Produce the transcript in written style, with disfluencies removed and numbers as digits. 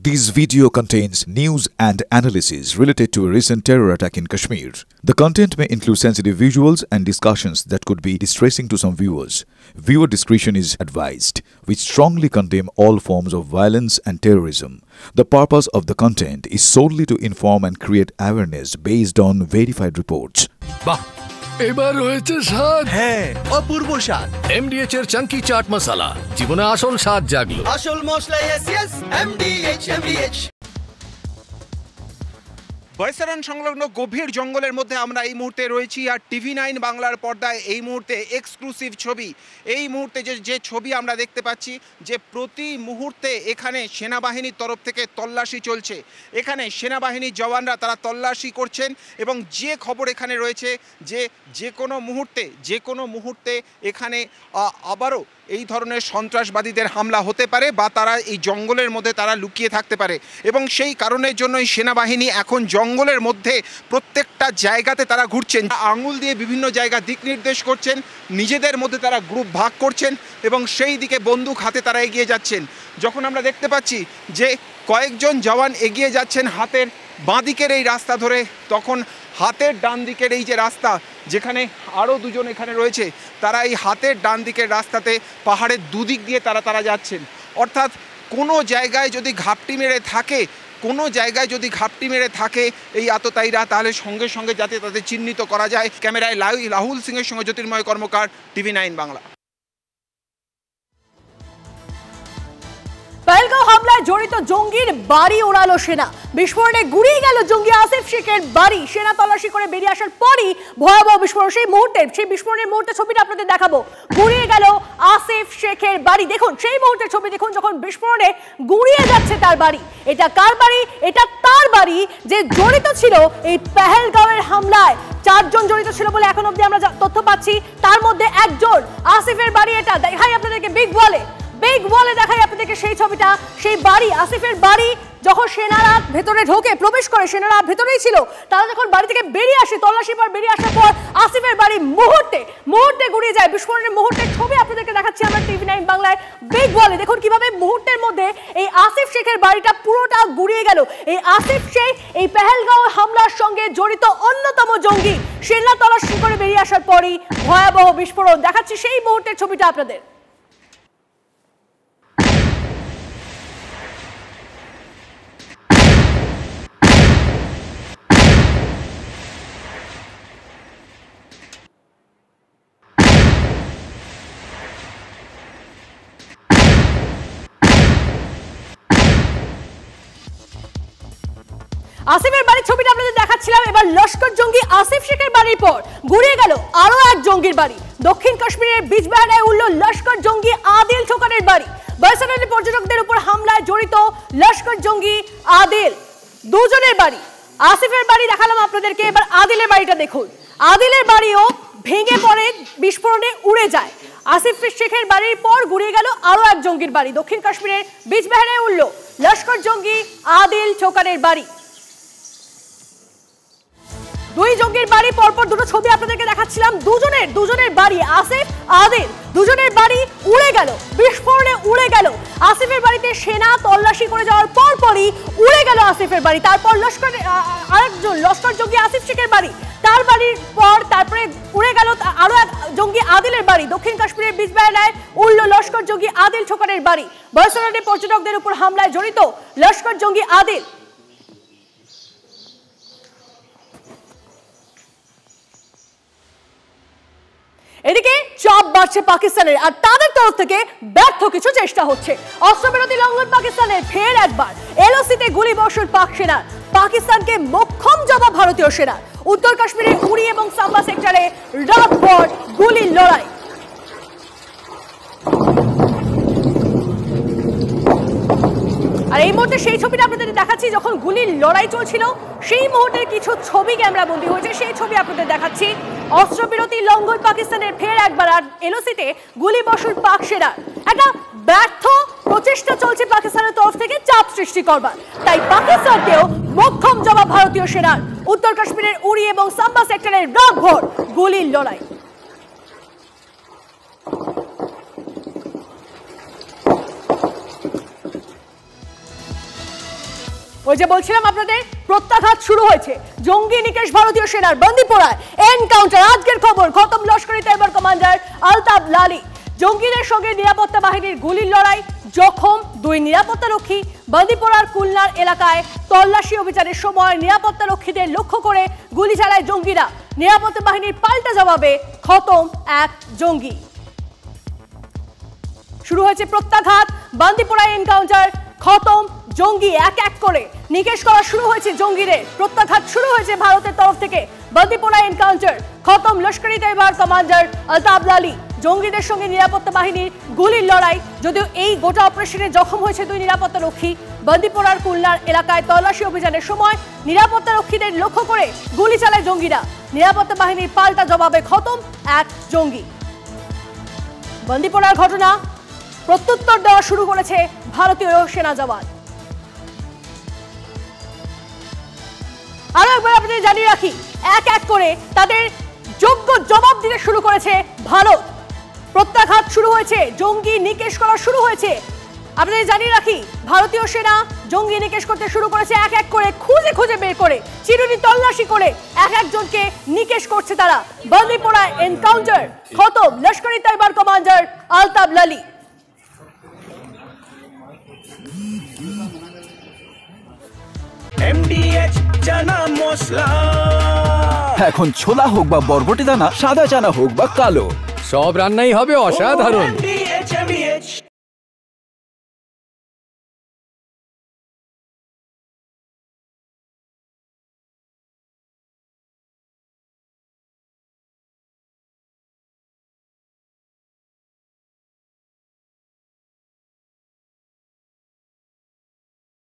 This video contains news and analysis related to a recent terror attack in Kashmir. The content may include sensitive visuals and discussions that could be distressing to some viewers. Viewer discretion is advised. We strongly condemn all forms of violence and terrorism. The purpose of the content is solely to inform and create awareness based on verified reports. বাহ এবার হয়েছে স্বাদ হ্যাঁ অপূর্ব স্বাদ এমডিএচ এর চাঙ্কি চাট মশলা জীবনে আসল স্বাদ জাগলো আসল মশলা এসএস এমডিএচ বয়সারান সংলগ্ন গভীর জঙ্গলের মধ্যে আমরা এই মুহূর্তে রয়েছি আর টিভি9 বাংলার পর্দায় এই মুহূর্তে এক্সক্লুসিভ ছবি এই মুহূর্তে যে ছবি আমরা দেখতে পাচ্ছি যে প্রতি মুহূর্তে এখানে সেনাবাহিনীর তরফ থেকে তল্লাশি চলছে এখানে সেনাবাহিনীর জওয়ানরা তারা তল্লাশি করছেন এবং যে খবর এখানে রয়েছে যে কোনো মুহূর্তে এখানে আবারও এই ধরনের সন্ত্রাসবাদীদের হামলা হতে পারে বা তারা এই জঙ্গলের মধ্যে তারা লুকিয়ে থাকতে পারে এবং সেই কারণের জন্যই সেনাবাহিনী এখন জঙ্গলের মধ্যে প্রত্যেকটা জায়গাতে তারা ঘুরছেন আঙুল দিয়ে বিভিন্ন জায়গা দিক নির্দেশ করছেন নিজেদের মধ্যে তারা গ্রুপ ভাগ করছেন এবং সেই দিকে বন্দুক হাতে তারা এগিয়ে যাচ্ছেন যখন আমরা দেখতে পাচ্ছি যে কয়েকজন জওয়ান এগিয়ে যাচ্ছেন হাতের বাঁ দিকের এই রাস্তা ধরে তখন হাতের ডান দিকের এই যে রাস্তা যেখানে আরও দুজন এখানে রয়েছে তারা এই হাতের ডান দিকের রাস্তাতে পাহাড়ের দুদিক দিয়ে তারা যাচ্ছেন অর্থাৎ কোনো জায়গায় যদি ঘাপটি মেরে থাকে এই আততায়ীরা তাহলে সঙ্গে সঙ্গে যাতে তাদের চিহ্নিত করা যায় ক্যামেরায় রাহুল সিংয়ের সঙ্গে জ্যোতির্ময় কর্মকার টিভি9 বাংলা পহেলগাঁও হামলায় জড়িত জঙ্গির বাড়ি ওড়ালো সেনা বিস্ফোরণে গুড়িয়ে গেল জঙ্গি আসিফ শেখের বাড়ি সেনা তল্লাশি করে বেরিয়ে আসার পরই ভয়াবহ বিস্ফোরণ সেই বিস্ফোরণের মুহূর্তে ছবিটা আপনাদের দেখাবো গুড়িয়ে গেল আসিফ শেখের বাড়ি দেখুন সেই মুহূর্তের ছবি দেখুন যখন বিস্ফোরণে গুড়িয়ে যাচ্ছে তার বাড়ি এটা কার বাড়ি এটা তার বাড়ি যে জড়িত ছিল এই পহেলগাঁওয়ের হামলায় চারজন জড়িত ছিল বলে এখন অবধি আমরা তথ্য পাচ্ছি তার মধ্যে একজন আসিফের বাড়ি এটা দেখাই আপনাদেরকে বিগ ওয়ালে দেখাই আপনাদেরকে সেই ছবিটা সেই বাড়ি আসিফের বাড়ি যখন সেনারা ভেতরে ঢোকে প্রবেশ করে সেনারা ভেতরেই ছিল তারা যখন বাড়ি থেকে বেরিয়ে আসে তল্লাশির পর বেরিয়ে আসার পর আসিফের বাড়ি মুহূর্তে গুড়িয়ে যায় বিস্ফোরণের মুহূর্তের ছবি আপনাদেরকে দেখাচ্ছি আমরা টিভি9 বাংলায় বিগ ওয়ালে দেখুন কিভাবে মুহূর্তের মধ্যে এই আসিফ শেখের বাড়িটা পুরোটা গুড়িয়ে গেল এই আসিফ শেখ এই পহেলগাঁও হামলার সঙ্গে জড়িত অন্যতম জঙ্গি সেনা তল্লাশি করে বেরিয়ে আসার পরই ভয়াবহ বিস্ফোরণ দেখাচ্ছি সেই মুহূর্তের ছবিটা আপনাদের আসিফের বাড়ির ছবিটা আপনাদের দেখাচ্ছিলাম এবার লস্কর জঙ্গি আসিফ শেখের বাড়ির পর গুড়িয়ে গেল আরো এক জঙ্গির বাড়ি দক্ষিণ কাশ্মীরের বিজবেহারায় উঠল লস্কর জঙ্গি আদিল ঠোকারের বাড়ি বয়সারানি পর্যটকদের উপর হামলায় জড়িত লস্কর জঙ্গি আদিল দুজনের বাড়ি আসিফের বাড়ি দেখালাম আপনাদেরকে এবার আদিলের বাড়িটা দেখুন আদিলের বাড়িও ভেঙে পড়ে বিস্ফোরণে উড়ে যায় আসিফ শেখের বাড়ির পর গুড়িয়ে গেল আরো এক জঙ্গির বাড়ি দক্ষিণ কাশ্মীরের বিজবেহারায় উঠল লস্কর জঙ্গি আদিল ঠোকারের বাড়ি দুই জঙ্গির বাড়ি পরপর দুটো ছবি আপনাদেরকে দেখাচ্ছিলাম দুজনের বাড়ি আসিফ আদিল দুজনের বাড়ি উড়ে গেল বিস্ফোরণে উড়ে গেল আসিফের বাড়িতে সেনা তল্লাশি করে যাওয়ার পরপরই উড়ে গেল আসিফের বাড়ি তারপর আরেকজন লস্কর জঙ্গি আসিফ শেখের বাড়ি তার বাড়ির পর তারপরে উড়ে গেল আরো এক জঙ্গি আদিলের বাড়ি দক্ষিণ কাশ্মীরের বিজবেহারায় উড়ল লস্কর জঙ্গি আদিল ঠোকারের বাড়ি বয়সারানি পর্যটকদের উপর হামলায় জড়িত লস্কর জঙ্গি আদিল এদিকে চাপ বাড়ছে পাকিস্তানের আর তাদের তরফ থেকে ব্যর্থ কিছু চেষ্টা হচ্ছে অস্ত্রবিরতি লঙ্ঘন পাকিস্তানের ফের একবার এলওসিতে গুলি বর্ষণ পাক সেনার পাকিস্তানকে মোক্ষম জবাব ভারতীয় সেনার উত্তর কাশ্মীরের উড়ি এবং সাম্বা সেক্টরে রাতভর গুলির লড়াই আর এই মুহূর্তে সেই ছবিটা আপনাদের দেখাচ্ছি যখন গুলির লড়াই চলছিল সেই মুহূর্তের কিছু ছবি ক্যামেরা বন্দী হয়েছে সেই ছবি আপনাদের দেখাচ্ছি অস্ত্রবিরতি লঙ্ঘন পাকিস্তানের ফের একবার আর এলওসিতে গুলি বর্ষণ পাক সেনার একটা ব্যর্থ প্রচেষ্টা চলছে পাকিস্তানের তরফ থেকে চাপ সৃষ্টি করবার তাই পাকিস্তানকেও মোক্ষম জবাব ভারতীয় সেনার উত্তর কাশ্মীরের উড়ি এবং সাম্বা সেক্টরের রাতভর গুলির লড়াই ওই যে বলছিলাম আপনাদের প্রত্যাঘাত শুরু হয়েছে, জঙ্গি নিকেশ ভারতীয় সেনার বন্দিপোরায় এনকাউন্টার। আজকের খবর, খতম লস্করি তৈয়বার কমান্ডার আলতাফ লালি। জঙ্গিদের সঙ্গে নিরাপত্তা বাহিনীর গুলির লড়াই, জখম 2 নিরাপত্তারক্ষী। বন্দিপোরার কুলনার এলাকায় তল্লাশি অভিযানের সময় নিরাপত্তারক্ষীদের লক্ষ্য করে গুলি চালায় জঙ্গিরা। নিরাপত্তা বাহিনীর পাল্টা জবাবে খতম 1 জঙ্গি। শুরু হয়েছে প্রত্যাঘাত, বান্দিপোরায় এনকাউন্টার, খতম জঙ্গি। এক এক করে নিকেশ করা শুরু হয়েছে জঙ্গিদের। প্রত্যাঘাত শুরু হয়েছে ভারতের তরফ থেকে। বান্দিপোরায় এনকাউন্টার, খতম লস্করি তৈয়বার কমান্ডার আলতাফ লালি। জঙ্গিদের সঙ্গে নিরাপত্তা বাহিনীর গুলির লড়াই, যদিও এই গোটা অপারেশনে জখম হয়েছে 2 নিরাপত্তারক্ষী। বান্দিপোরার কুলনার এলাকায় তল্লাশি অভিযানের সময় নিরাপত্তারক্ষীদের লক্ষ্য করে গুলি চালায় জঙ্গিরা। নিরাপত্তা বাহিনীর পাল্টা জবাবে খতম 1 জঙ্গি। বান্দিপোরার ঘটনা, প্রত্যুত্তর দেওয়া শুরু করেছে ভারতীয় সেনা জওয়ান। আরো একবার আপনাদের জানিয়ে রাখি, এক এক করে তাদের যোগ্য জবাব দিতে শুরু করেছে ভারত। প্রত্যাঘাত শুরু হয়েছে, জঙ্গি নিকেশ করা শুরু হয়েছে। আপনাদের জানিয়ে রাখি, ভারতীয় সেনা জঙ্গি নিকেশ করতে শুরু করেছে। এক এক করে খুঁজে খুঁজে বের করে, চিরুনি তল্লাশি করে এক একজনকে নিকেশ করছে তারা। বান্দিপোরায় এনকাউন্টার, খতম লস্করি তৈয়বার কমান্ডার আলতাফ লালি। MDH চানা মশলা, এখন ছোলা হোক বা বরবটি দানা, সাদা চানা হোক বা কালো, সব রান্নাই হবে অসাধারণ।